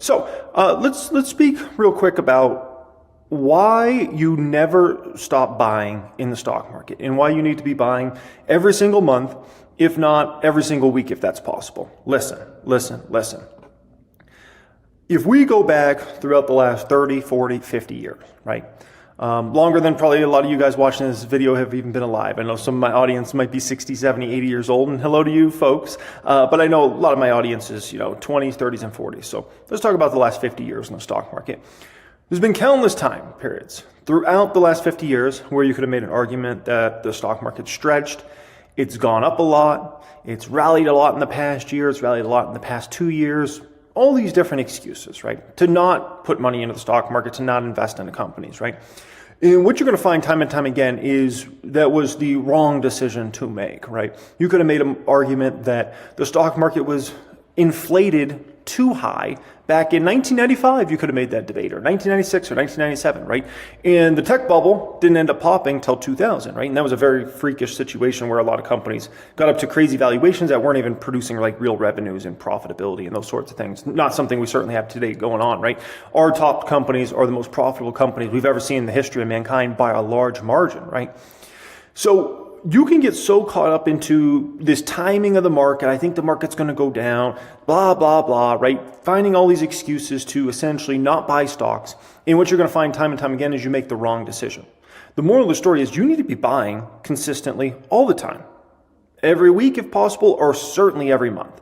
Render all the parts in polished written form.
So let's speak real quick about why you never stop buying in the stock market and why you need to be buying every single month, if not every single week, if that's possible. Listen. If we go back throughout the last 30, 40, 50 years, right? Longer than probably a lot of you guys watching this video have even been alive. I know some of my audience might be 60, 70, 80 years old, and hello to you folks. But I know a lot of my audience is, 20s, 30s, and 40s. So let's talk about the last 50 years in the stock market. There's been countless time periods throughout the last 50 years where you could have made an argument that the stock market stretched. It's gone up a lot. It's rallied a lot in the past year. It's rallied a lot in the past 2 years. All these different excuses, right? To not put money into the stock market, to not invest into companies, right? And what you're going to find time and time again is that was the wrong decision to make, right? You could have made an argument that the stock market was inflated too high. Back in 1995, you could have made that debate, or 1996 or 1997, right? And the tech bubble didn't end up popping till 2000, right? And that was a very freakish situation where a lot of companies got up to crazy valuations that weren't even producing like real revenues and profitability and those sorts of things. Not something we certainly have today going on, right? Our top companies are the most profitable companies we've ever seen in the history of mankind by a large margin, right? So you can get so caught up into this timing of the market. I think the market's going to go down, blah, blah, blah, right? Finding all these excuses to essentially not buy stocks. And what you're going to find time and time again is you make the wrong decision. The moral of the story is you need to be buying consistently all the time. Every week if possible, or certainly every month.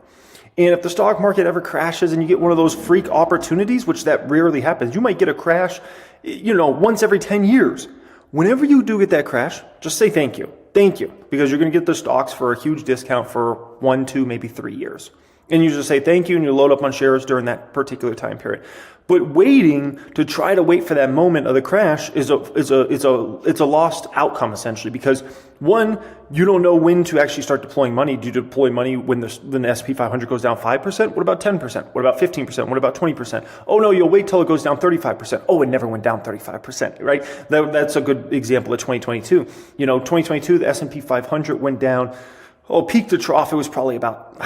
And if the stock market ever crashes and you get one of those freak opportunities, which that rarely happens, you might get a crash, once every 10 years. Whenever you do get that crash, just say thank you. Thank you, because you're going to get the stocks for a huge discount for 1, 2, maybe 3 years. And you just say thank you and you load up on shares during that particular time period. But waiting to try to wait for that moment of the crash is a lost outcome essentially, because one, you don't know when to actually start deploying money. Do you deploy money when the S&P 500 goes down 5%? What about 10%? What about 15%? What about 20%? Oh no, you'll wait till it goes down 35%. Oh, it never went down 35%, right? That's a good example of 2022. 2022, the S&P 500 went down, peak to trough, it was probably about,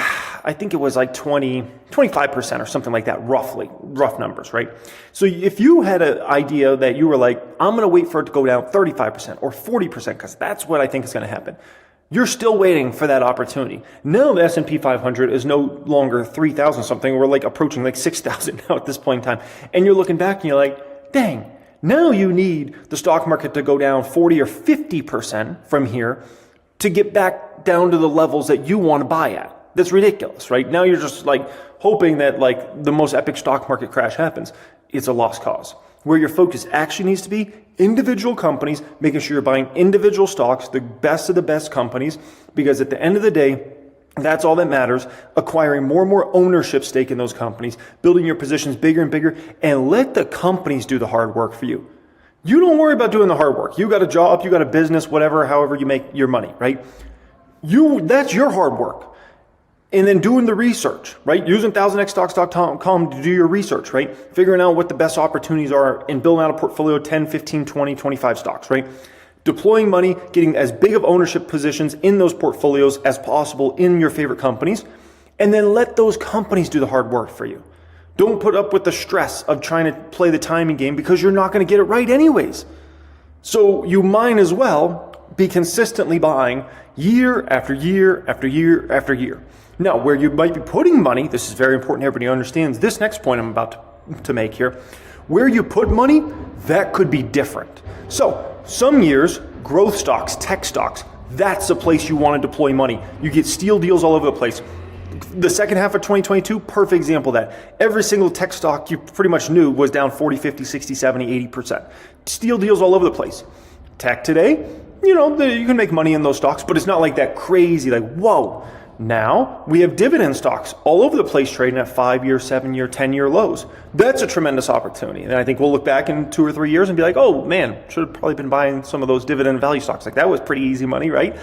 I think it was like 25% or something like that, rough numbers, right? So if you had an idea that you were like, I'm going to wait for it to go down 35% or 40%, because that's what I think is going to happen. You're still waiting for that opportunity. Now the S&P 500 is no longer 3,000 something. We're like approaching like 6,000 now at this point in time. And you're looking back and you're like, dang, now you need the stock market to go down 40 or 50% from here to get back down to the levels that you want to buy at. That's ridiculous, right? Now you're just like hoping that like the most epic stock market crash happens. It's a lost cause. Where your focus actually needs to be individual companies, making sure you're buying individual stocks, the best of the best companies, because at the end of the day, that's all that matters. Acquiring more and more ownership stake in those companies, building your positions bigger and bigger, and let the companies do the hard work for you. You don't worry about doing the hard work. You got a job, you got a business, whatever, however you make your money, right? That's your hard work. And then doing the research, right? Using 1000xstocks.com to do your research, right? Figuring out what the best opportunities are and building out a portfolio of 10, 15, 20, 25 stocks, right? Deploying money, getting as big of ownership positions in those portfolios as possible in your favorite companies, and then let those companies do the hard work for you. Don't put up with the stress of trying to play the timing game because you're not going to get it right anyways. So you might as well be consistently buying year after year after year after year. Now, where you might be putting money, this is very important everybody understands this next point I'm about to make here. Where you put money, that could be different. So some years, growth stocks, tech stocks, that's the place you want to deploy money. You get steal deals all over the place. The second half of 2022, perfect example of that. Every single tech stock you pretty much knew was down 40, 50, 60, 70, 80%. Steal deals all over the place. Tech today, you can make money in those stocks, but it's not like that crazy, like, whoa. Now we have dividend stocks all over the place trading at 5-year, 7-year, 10-year lows. That's a tremendous opportunity. And I think we'll look back in 2 or 3 years and be like, oh man, should have probably been buying some of those dividend value stocks. Like that was pretty easy money, right?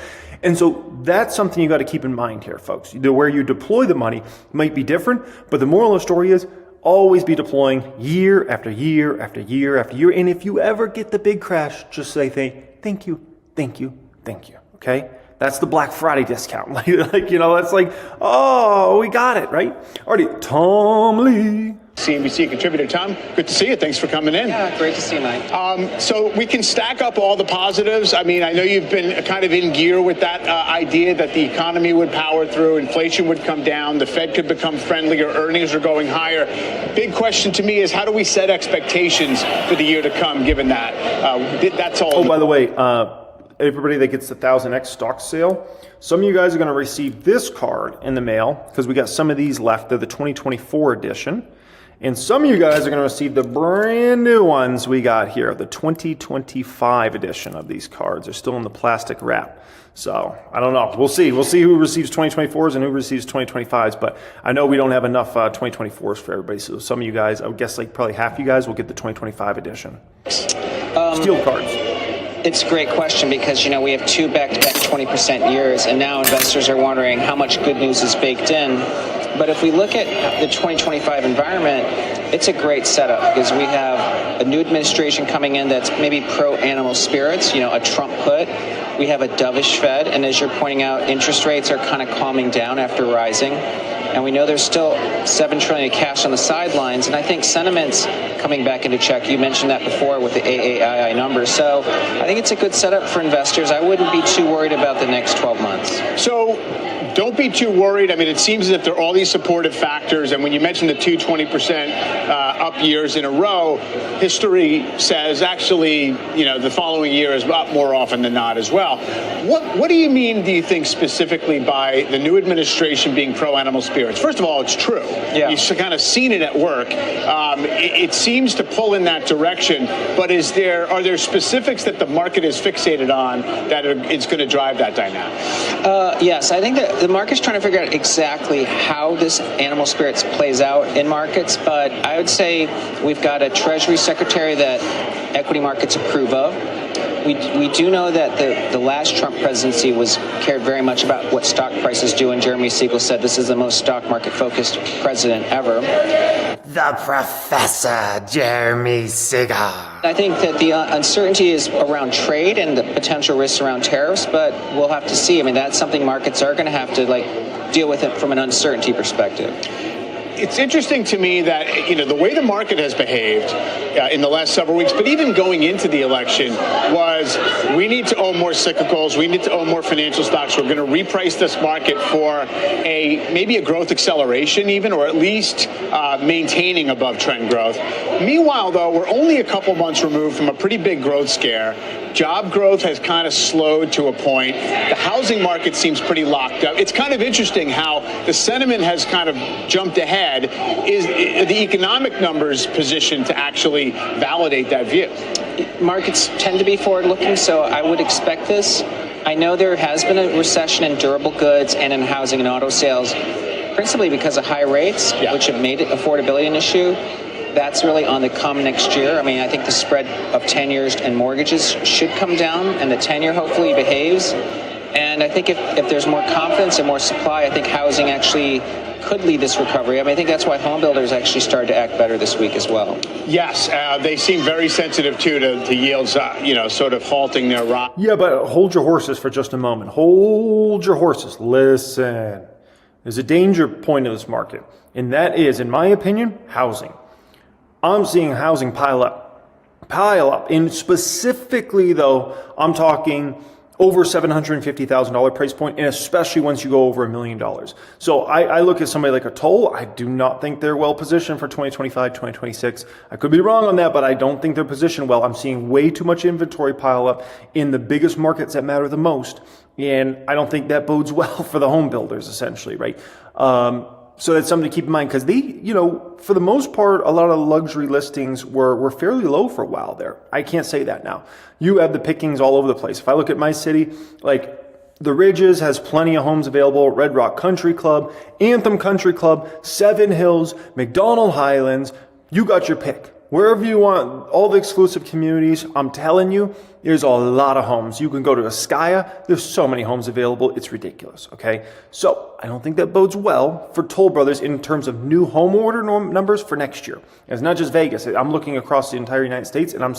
And so that's something you got to keep in mind here, folks. Where you deploy the money might be different, but the moral of the story is always be deploying year after year after year after year. And if you ever get the big crash, just say thank you, thank you, thank you. Okay? That's the Black Friday discount. That's like, oh, we got it, right? Alrighty, Tom Lee. CNBC contributor. Tom, good to see you. Thanks for coming in. Yeah, great to see you, Mike. So we can stack up all the positives. I mean, I know you've been kind of in gear with that idea that the economy would power through, inflation would come down, the Fed could become friendlier, earnings are going higher. Big question to me is, how do we set expectations for the year to come, given that? That's all. Oh, by the way, everybody that gets the 1000X stock sale, some of you guys are going to receive this card in the mail because we got some of these left. They're the 2024 edition. And some of you guys are going to receive the brand new ones we got here, the 2025 edition of these cards. They're still in the plastic wrap. So I don't know. We'll see. We'll see who receives 2024s and who receives 2025s. But I know we don't have enough 2024s for everybody. So some of you guys, I would guess like probably half you guys will get the 2025 edition. Steel cards. It's a great question because, you know, we have two back-to-back 20% years, and now investors are wondering how much good news is baked in. But if we look at the 2025 environment, it's a great setup because we have a new administration coming in that's maybe pro-animal spirits, you know, a Trump put. We have a dovish Fed, and as you're pointing out, interest rates are kind of calming down after rising. And we know there's still $7 trillion of cash on the sidelines, and I think sentiment's coming back into check. You mentioned that before with the AAII numbers. So I think it's a good setup for investors. I wouldn't be too worried about the next 12 months. So don't be too worried. I mean, it seems as if there are all these supportive factors. And when you mentioned the 20% up years in a row, history says actually, you know, the following year is up more often than not as well. What do you mean, do you think, specifically by the new administration being pro-animal spirits? First of all, it's true. Yeah. You've kind of seen it at work. It seems to pull in that direction. But are there specifics that the market is fixated on that it's going to drive that dynamic? Yes, I think that the market's trying to figure out exactly how this animal spirits plays out in markets. But I would say we've got a Treasury Secretary that equity markets approve of. We do know that the last Trump presidency cared very much about what stock prices do, and Jeremy Siegel said this is the most stock market focused president ever. The Professor Jeremy Siegel. I think that the uncertainty is around trade and the potential risks around tariffs, but we'll have to see. I mean, that's something markets are going to have to deal with it from an uncertainty perspective. It's interesting to me that, you know, the way the market has behaved in the last several weeks, but even going into the election, was we need to own more cyclicals. We need to own more financial stocks. We're going to reprice this market for maybe a growth acceleration even, or at least maintaining above trend growth. Meanwhile, though, we're only a couple months removed from a pretty big growth scare. Job growth has kind of slowed to a point. The housing market seems pretty locked up. It's kind of interesting how the sentiment has kind of jumped ahead. Is the economic numbers positioned to actually validate that view? Markets tend to be forward-looking, so I would expect this. I know there has been a recession in durable goods and in housing and auto sales, principally because of high rates, which have made affordability an issue. That's really on the come next year. I mean, I think the spread of 10 years and mortgages should come down, and the 10-year hopefully behaves. And I think if there's more confidence and more supply, I think housing actually could lead this recovery. I mean, I think that's why home builders actually started to act better this week as well. Yes, they seem very sensitive, too, to yields, sort of halting their rise. Yeah, but hold your horses for just a moment. Hold your horses. Listen. There's a danger point in this market, and that is, in my opinion, housing. I'm seeing housing pile up. And specifically, though, I'm talking over $750,000 price point, and especially once you go over $1 million. So I look at somebody like a Toll. I do not think they're well positioned for 2025, 2026. I could be wrong on that, but I don't think they're positioned well. I'm seeing way too much inventory pile up in the biggest markets that matter the most, and I don't think that bodes well for the home builders, essentially, right? So that's something to keep in mind, because for the most part, a lot of luxury listings were fairly low for a while there. I can't say that now. You have the pickings all over the place. If I look at my city, like the Ridges has plenty of homes available, Red Rock Country Club, Anthem Country Club, Seven Hills, McDonald Highlands, you got your pick. Wherever you want, all the exclusive communities, I'm telling you, there's a lot of homes. You can go to Askaya. There's so many homes available. It's ridiculous, okay? So I don't think that bodes well for Toll Brothers in terms of new home order numbers for next year. And it's not just Vegas. I'm looking across the entire United States, and I'm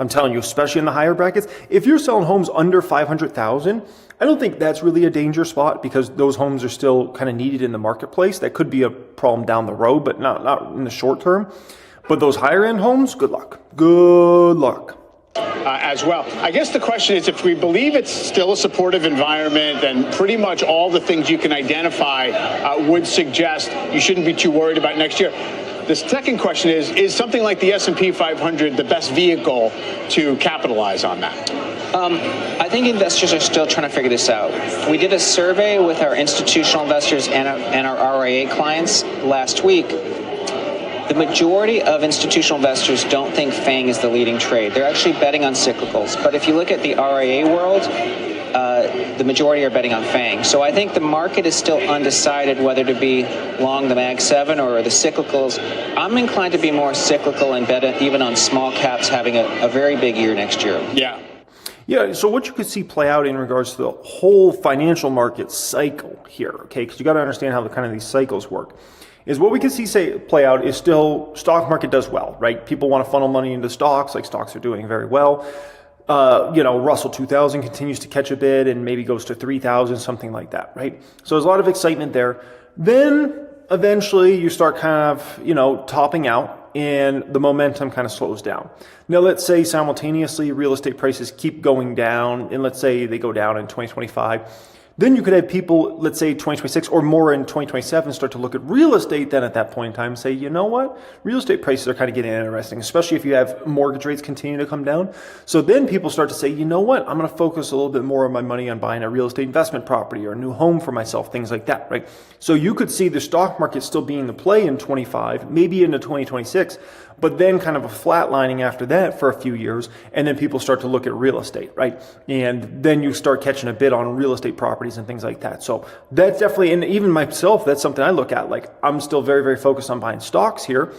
telling you, especially in the higher brackets, if you're selling homes under 500,000, I don't think that's really a danger spot because those homes are still kind of needed in the marketplace. That could be a problem down the road, but not in the short term. But those higher end homes, good luck. Good luck. As well. I guess the question is, if we believe it's still a supportive environment, then pretty much all the things you can identify would suggest you shouldn't be too worried about next year. The second question is something like the S&P 500 the best vehicle to capitalize on that? I think investors are still trying to figure this out. We did a survey with our institutional investors and our RIA clients last week. The majority of institutional investors don't think FANG is the leading trade. They're actually betting on cyclicals. But if you look at the RIA world, the majority are betting on FANG. So I think the market is still undecided whether to be long the Mag 7 or the cyclicals. I'm inclined to be more cyclical and bet even on small caps having a very big year next year. Yeah, so what you could see play out in regards to the whole financial market cycle here, okay, because you got to understand how these cycles work, is what we can see play out is still stock market does well, right? People want to funnel money into stocks, like stocks are doing very well. Russell 2000 continues to catch a bid and maybe goes to 3,000, something like that, right? So there's a lot of excitement there. Then eventually you start kind of, topping out and the momentum kind of slows down. Now, let's say simultaneously real estate prices keep going down, and let's say they go down in 2025. Then you could have people, let's say 2026 or more in 2027, start to look at real estate then at that point in time and say, you know what? Real estate prices are kind of getting interesting, especially if you have mortgage rates continue to come down. So then people start to say, you know what? I'm going to focus a little bit more of my money on buying a real estate investment property or a new home for myself, things like that, right? So you could see the stock market still being the play in 25, maybe into 2026, but then kind of a flatlining after that for a few years. And then people start to look at real estate, right? And then you start catching a bid on real estate properties and things like that. So that's definitely, and even myself, that's something I look at. Like, I'm still very, very focused on buying stocks here.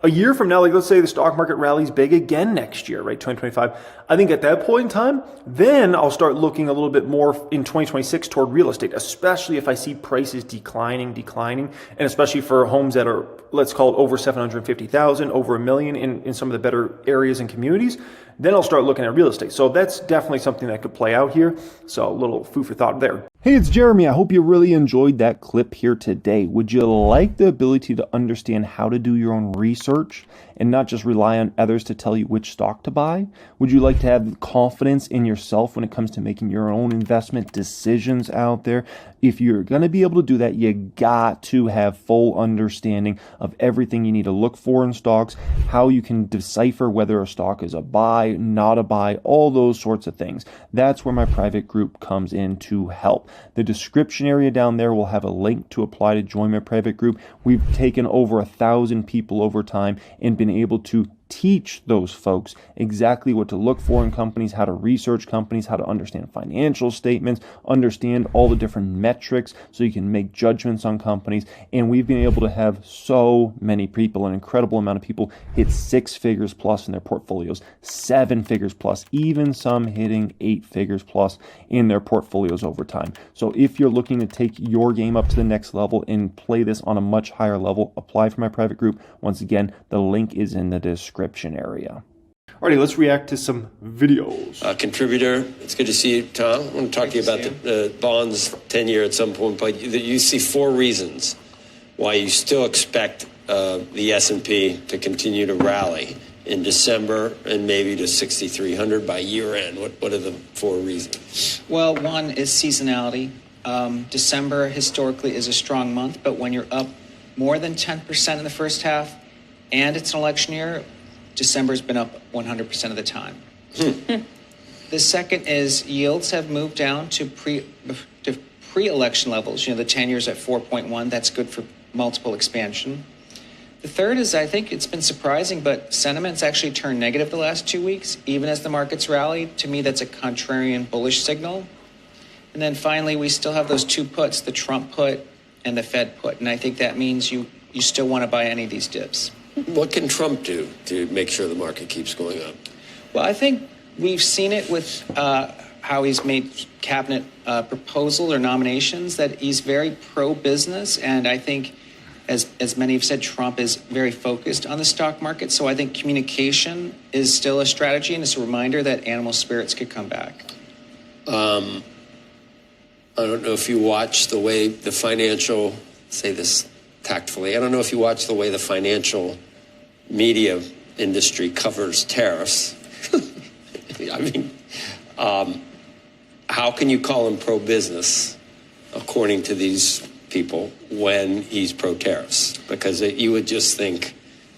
A year from now, like let's say the stock market rallies big again next year, right? 2025. I think at that point in time, then I'll start looking a little bit more in 2026 toward real estate, especially if I see prices declining, and especially for homes that are, let's call it over 750,000, over $1 million in some of the better areas and communities. Then I'll start looking at real estate. So that's definitely something that could play out here. So a little food for thought there. Hey, it's Jeremy. I hope you really enjoyed that clip here today. Would you like the ability to understand how to do your own research and not just rely on others to tell you which stock to buy? Would you like to have confidence in yourself when it comes to making your own investment decisions out there? If you're going to be able to do that, you got to have full understanding of everything you need to look for in stocks, how you can decipher whether a stock is a buy, not a buy, all those sorts of things. That's where my private group comes in to help. The description area down there will have a link to apply to join my private group. We've taken over 1,000 people over time and been able to teach those folks exactly what to look for in companies, how to research companies, how to understand financial statements, understand all the different metrics so you can make judgments on companies. And we've been able to have so many people, an incredible amount of people, hit 6 figures plus in their portfolios, 7 figures plus, even some hitting 8 figures plus in their portfolios over time. So if you're looking to take your game up to the next level and play this on a much higher level, apply for my private group. Once again, the link is in the description area. Alrighty, let's react to some videos. Contributor, it's good to see you, Tom. I want to talk to you about the bonds 10-year at some point, but you see 4 reasons why you still expect the S&P to continue to rally in December and maybe to 6,300 by year end. What are the 4 reasons? Well, one is seasonality. December historically is a strong month, but when you're up more than 10% in the first half and it's an election year, December's been up 100% of the time. The second is yields have moved down to pre-election levels. The 10-year's at 4.1. That's good for multiple expansion. The third is, I think it's been surprising, but sentiment's actually turned negative the last 2 weeks, even as the markets rallied. To me, that's a contrarian bullish signal. And then finally, we still have those 2 puts, the Trump put and the Fed put. And I think that means you still want to buy any of these dips. What can Trump do to make sure the market keeps going up? Well, I think we've seen it with how he's made cabinet proposal or nominations, that he's very pro-business. And I think, as many have said, Trump is very focused on the stock market. So I think communication is still a strategy, and it's a reminder that animal spirits could come back. I don't know if you watch the way the financial, say this tactfully, I don't know if you watch the way the financial media industry covers tariffs. I mean, how can you call him pro-business, according to these people, when he's pro-tariffs? Because you would just think,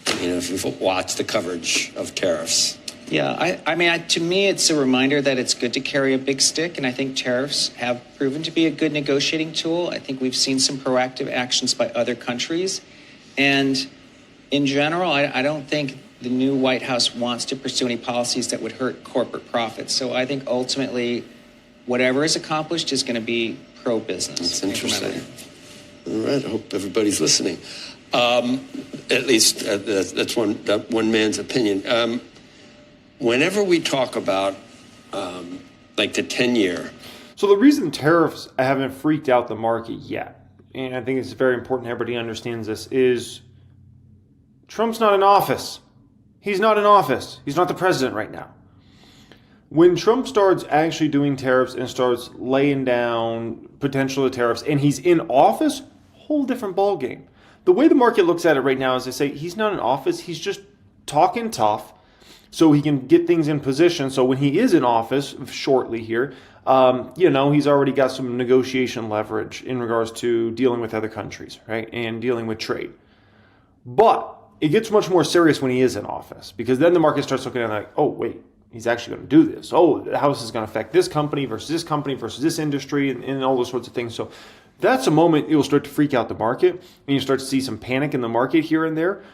if you watch the coverage of tariffs. Yeah, I mean, to me, it's a reminder that it's good to carry a big stick, and I think tariffs have proven to be a good negotiating tool. I think we've seen some proactive actions by other countries. And in general, I don't think the new White House wants to pursue any policies that would hurt corporate profits. So I think ultimately, whatever is accomplished is going to be pro-business. That's interesting. All right, I hope everybody's listening. At least that's one man's opinion. Whenever we talk about like the 10-year. So the reason tariffs haven't freaked out the market yet, and I think it's very important everybody understands this, is Trump's not in office. He's not in office. He's not the president right now. When Trump starts actually doing tariffs and starts laying down potential tariffs and he's in office, whole different ballgame. The way the market looks at it right now is they say he's not in office. He's just talking tough so he can get things in position. So when he is in office shortly here, he's already got some negotiation leverage in regards to dealing with other countries, right? And dealing with trade. But it gets much more serious when he is in office, because then the market starts looking at it like, oh, wait, he's actually going to do this. Oh, how is this going to affect this company versus this industry and all those sorts of things. So that's a moment it will start to freak out the market, and you start to see some panic in the market here and there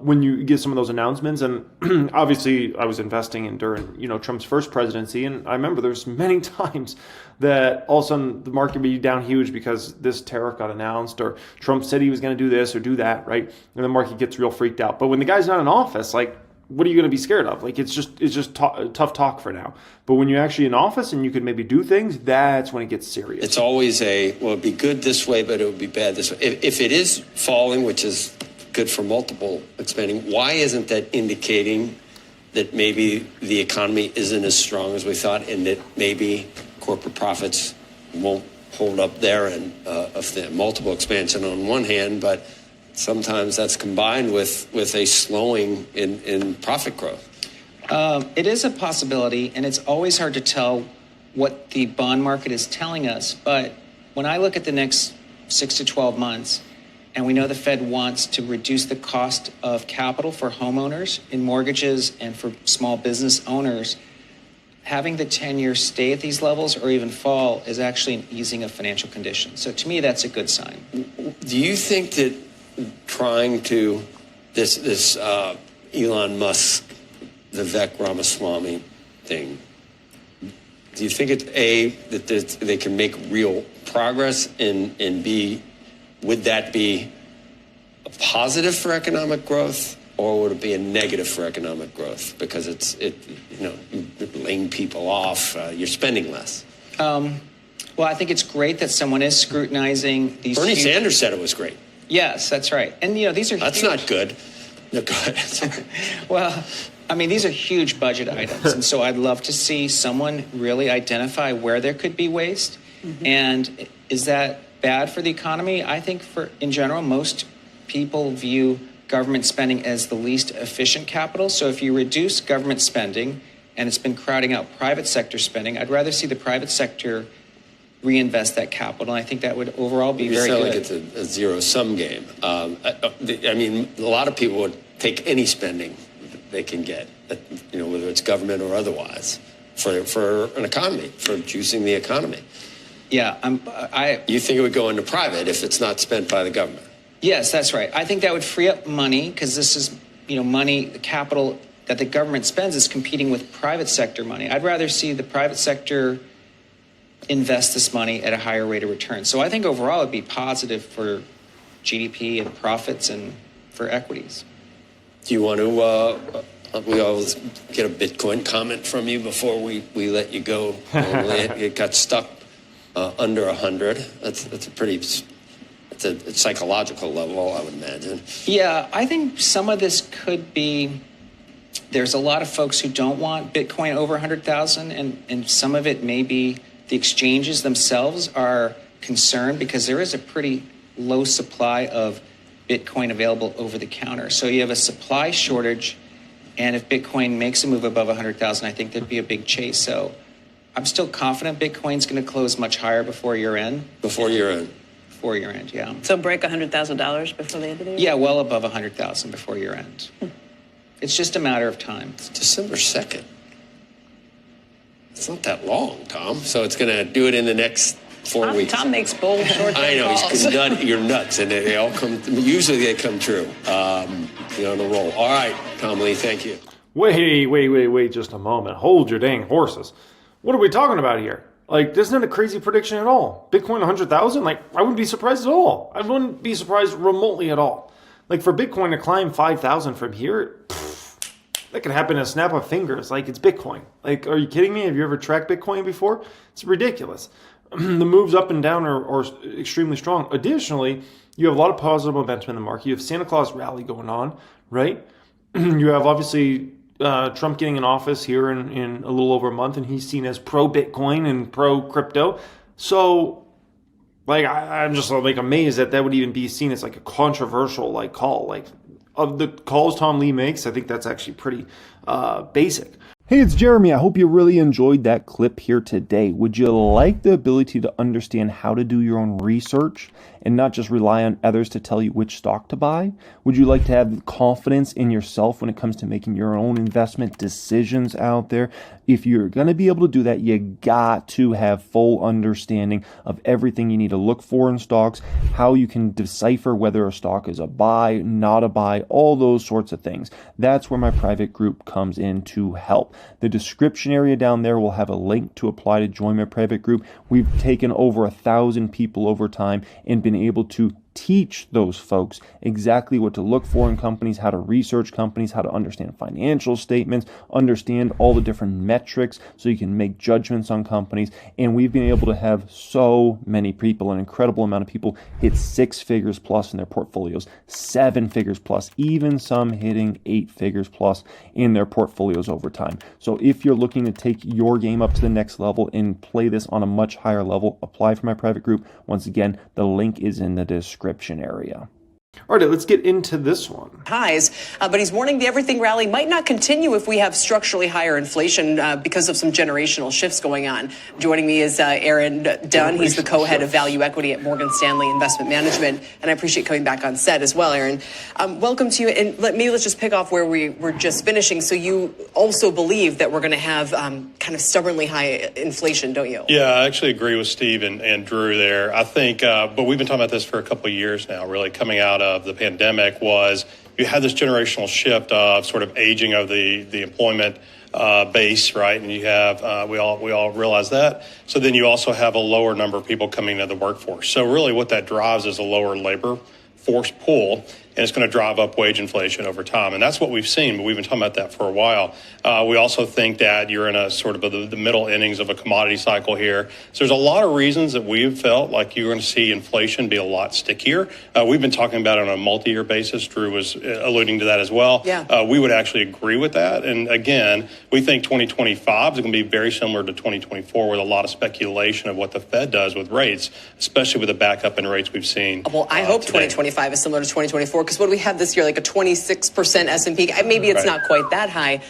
when you get some of those announcements. And obviously, I was investing in during Trump's first presidency, and I remember there's many times that all of a sudden the market would be down huge because this tariff got announced, or Trump said he was going to do this or do that, right? And the market gets real freaked out. But when the guy's not in office, like, what are you going to be scared of? Like, it's just tough talk for now. But when you're actually in office and you can maybe do things, that's when it gets serious. It's always it'd be good this way, but it would be bad this way. If it is falling, which is good for multiple expanding, why isn't that indicating that maybe the economy isn't as strong as we thought, and that maybe corporate profits won't hold up there, and of the multiple expansion on one hand, but sometimes that's combined with a slowing in profit growth? It is a possibility, and it's always hard to tell what the bond market is telling us. But when I look at the next 6 to 12 months, and we know the Fed wants to reduce the cost of capital for homeowners in mortgages and for small business owners, having the 10-year stay at these levels or even fall is actually an easing of financial conditions. So to me, that's a good sign. Do you think that trying to this Elon Musk, Vivek Ramaswamy thing, do you think it's that they can make real progress, and B, would that be a positive for economic growth, or would it be a negative for economic growth because you're laying people off, you're spending less? Well, I think it's great that someone is scrutinizing these. Bernie Sanders said it was great. Yes, that's right. And, these are That's huge. not good. No, go ahead. Well, I mean, these are huge budget items. And so I'd love to see someone really identify where there could be waste. Mm-hmm. And is that bad for the economy? I think in general, most people view government spending as the least efficient capital. So if you reduce government spending, and it's been crowding out private sector spending, I'd rather see the private sector reinvest that capital, and I think that would overall be very good. You sound like it's a zero-sum game. I mean, a lot of people would take any spending they can get, whether it's government or otherwise, for an economy, for juicing the economy. Yeah, You think it would go into private if it's not spent by the government? Yes, that's right. I think that would free up money, because this is, money, capital that the government spends is competing with private sector money. I'd rather see the private sector invest this money at a higher rate of return. So I think overall it'd be positive for GDP and profits and for equities. Do you want to, we always get a Bitcoin comment from you before we let you go. It got stuck under 100. That's a pretty, it's a psychological level, I would imagine. Yeah, I think some of this could be, there's a lot of folks who don't want Bitcoin over 100,000, and some of it may be the exchanges themselves are concerned because there is a pretty low supply of Bitcoin available over the counter. So you have a supply shortage, and if Bitcoin makes a move above 100,000, I think there'd be a big chase. So I'm still confident Bitcoin's going to close much higher before year end. Before year end? Before year end, yeah. So break $100,000 before the end of the year? Yeah, well above 100,000 before year end. It's just a matter of time. It's December 2nd. It's not that long, Tom. So it's going to do it in the next 4 weeks. Tom makes bold short-term I know, calls. you're nuts, and they all come, usually they come true. You're on a roll. All right, Tom Lee, thank you. Wait just a moment. Hold your dang horses. What are we talking about here? Like, this isn't a crazy prediction at all. Bitcoin 100,000? Like, I wouldn't be surprised at all. I wouldn't be surprised remotely at all. Like, for Bitcoin to climb 5,000 from here, that could happen in a snap of fingers. Like, it's Bitcoin. Like, are you kidding me? Have you ever tracked Bitcoin before? It's ridiculous. The moves up and down are extremely strong. Additionally, you have a lot of positive momentum in the market. You have Santa Claus rally going on, right? You have, obviously, Trump getting in office here in a little over a month, and he's seen as pro-Bitcoin and pro-crypto. So, like, I'm just like amazed that would even be seen as like a controversial like call. Like, of the calls Tom Lee makes, I think that's actually pretty basic. Hey, it's Jeremy. I hope you really enjoyed that clip here today. Would you like the ability to understand how to do your own research and not just rely on others to tell you which stock to buy? Would you like to have confidence in yourself when it comes to making your own investment decisions out there? If you're going to be able to do that, you got to have full understanding of everything you need to look for in stocks, how you can decipher whether a stock is a buy, not a buy, all those sorts of things. That's where my private group comes in to help. The description area down there will have a link to apply to join my private group. We've taken over 1,000 people over time and been able to teach those folks exactly what to look for in companies, how to research companies, how to understand financial statements, understand all the different metrics so you can make judgments on companies. And we've been able to have so many people, an incredible amount of people, hit 6 figures plus in their portfolios, 7 figures plus, even some hitting 8 figures plus in their portfolios over time. So if you're looking to take your game up to the next level and play this on a much higher level, apply for my private group. Once again, the link is in the description area. All right, let's get into this one. Highs, but he's warning the everything rally might not continue if we have structurally higher inflation because of some generational shifts going on. Joining me is Aaron Dunn. He's the co-head of value equity at Morgan Stanley Investment Management, and I appreciate coming back on set as well, Aaron. Welcome to you, and let's just pick off where we were just finishing. So you also believe that we're going to have kind of stubbornly high inflation, don't you? Yeah, I actually agree with Steve and Drew there. I think, but we've been talking about this for a couple of years now, really coming out of the pandemic, was you had this generational shift of sort of aging of the employment base, right? And you have, we all realize that. So then you also have a lower number of people coming into the workforce. So really what that drives is a lower labor force pull, and it's going to drive up wage inflation over time. And that's what we've seen, but we've been talking about that for a while. We also think that you're in a sort of the middle innings of a commodity cycle here. So there's a lot of reasons that we've felt like you're going to see inflation be a lot stickier. We've been talking about it on a multi-year basis. Drew was alluding to that as well. Yeah. We would actually agree with that. And again, we think 2025 is going to be very similar to 2024 with a lot of speculation of what the Fed does with rates, especially with the backup in rates we've seen. Well, I hope today. 2025 is similar to 2024, because what do we have this year, like a 26% S&P? Maybe it's not quite that high.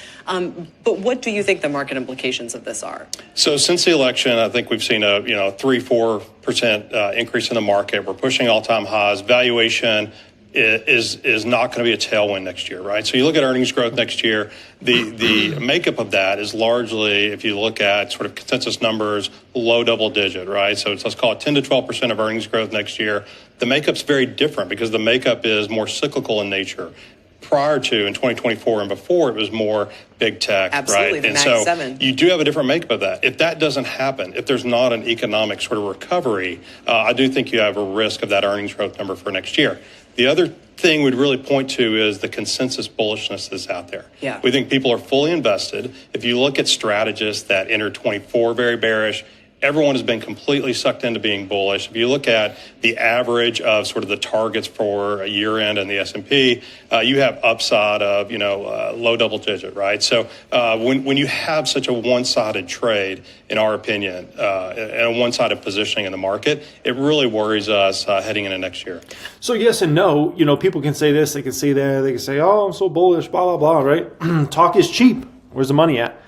But what do you think the market implications of this are? So since the election, I think we've seen a 3-4% increase in the market. We're pushing all-time highs. Valuation is not going to be a tailwind next year, right? So you look at earnings growth next year, the makeup of that is largely, if you look at sort of consensus numbers, low double digit, right? So let's call it 10 to 12% of earnings growth next year. The makeup's very different because the makeup is more cyclical in nature. Prior to, in 2024 and before, it was more big tech, absolutely, right? The and Mag so 7. You do have a different makeup of that. If that doesn't happen, if there's not an economic sort of recovery, I do think you have a risk of that earnings growth number for next year. The other thing we'd really point to is the consensus bullishness that's out there. Yeah. We think people are fully invested. If you look at strategists that entered 24 very bearish, everyone has been completely sucked into being bullish. If you look at the average of sort of the targets for a year end in the S&P, you have upside of, low double digit, right? So when you have such a one-sided trade, in our opinion, and a one-sided positioning in the market, it really worries us heading into next year. So yes and no. People can say this, they can say that, they can say, oh, I'm so bullish, blah, blah, blah, right? Talk is cheap. Where's the money at?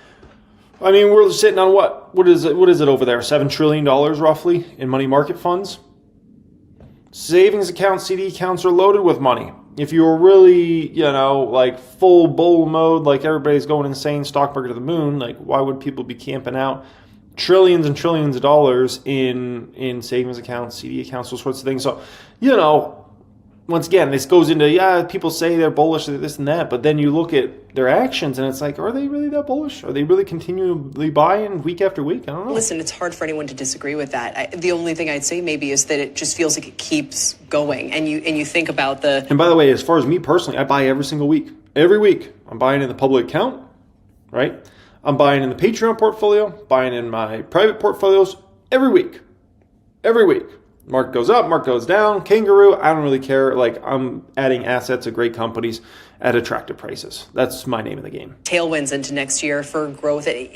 I mean, we're sitting on what? What is it over there? $7 trillion roughly in money market funds. Savings accounts, CD accounts are loaded with money. If you're really, like full bull mode, like everybody's going insane, stock market to the moon, like why would people be camping out trillions and trillions of dollars in savings accounts, CD accounts, those sorts of things? So, once again, this goes into, people say they're bullish, this and that, but then you look at their actions and it's like, are they really that bullish? Are they really continually buying week after week? I don't know. Listen, it's hard for anyone to disagree with that. The only thing I'd say maybe is that it just feels like it keeps going. And you think about the... And by the way, as far as me personally, I buy every single week. Every week. I'm buying in the public account, right? I'm buying in the Patreon portfolio, buying in my private portfolios every week. Every week. Market goes up, market goes down, kangaroo, I don't really care. Like, I'm adding assets of great companies at attractive prices. That's my name of the game. Tailwinds into next year for growth. And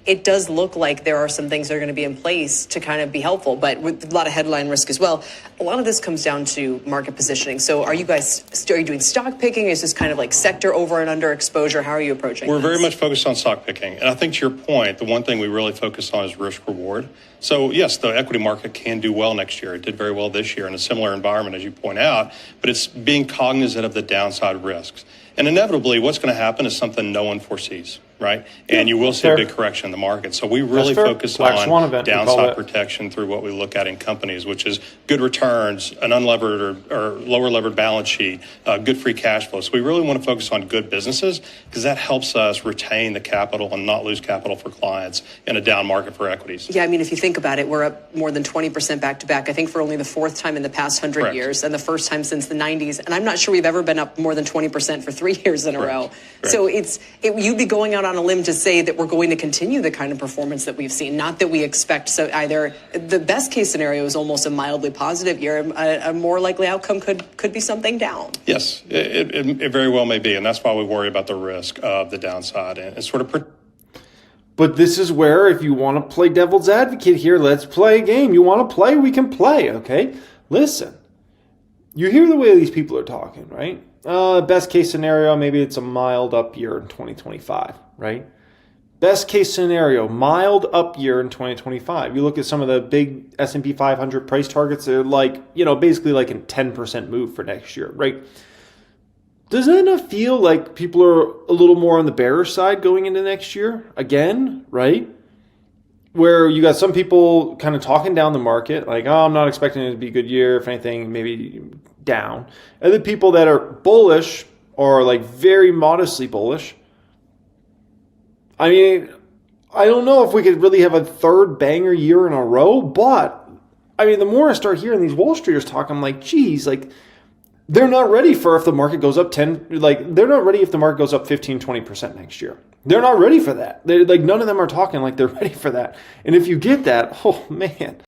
it does look like there are some things that are going to be in place to kind of be helpful, but with a lot of headline risk as well. A lot of this comes down to market positioning. So are you doing stock picking? Is this kind of like sector over and under exposure? How are you approaching We're this? very much focused on stock picking. And I think to your point, the one thing we really focus on is risk reward. So yes, the equity market can do well next year. It did very well this year in a similar environment, as you point out, but it's being cognizant of the downside risks. And inevitably, what's going to happen is something no one foresees, right? And you will see a big correction in the market. So we really focus on downside protection through what we look at in companies, which is good returns, an unlevered or lower levered balance sheet, good free cash flow. So we really want to focus on good businesses because that helps us retain the capital and not lose capital for clients in a down market for equities. Yeah, I mean, if you think about it, we're up more than 20% back to back, I think for only the fourth time in the past 100 years and the first time since the 90s. And I'm not sure we've ever been up more than 20% for 3 years in a row. So you'd be going out on a limb to say that we're going to continue the kind of performance that we've seen, not that we expect. So either the best case scenario is almost a mildly positive year. A more likely outcome could be something down. Yes, it very well may be. And that's why we worry about the risk of the downside and sort of. But this is where, if you want to play devil's advocate here, let's play a game. You want to play, we can play, okay? Listen, you hear the way these people are talking, right? Best case scenario, maybe it's a mild up year in 2025, right? Best case scenario, mild up year in 2025. You look at some of the big S&P 500 price targets, they're like, basically like a 10% move for next year, right? Doesn't it not feel like people are a little more on the bearish side going into next year again, right? Where you got some people kind of talking down the market, like, oh, I'm not expecting it to be a good year. If anything, maybe down. And the people that are bullish or like very modestly bullish. I mean, I don't know if we could really have a third banger year in a row, but I mean, the more I start hearing these Wall Streeters talk, I'm like, geez, like, they're not ready for if the market goes up 10, like, they're not ready if the market goes up 15, 20% next year. They're not ready for that. They're like, none of them are talking like they're ready for that. And if you get that, oh man,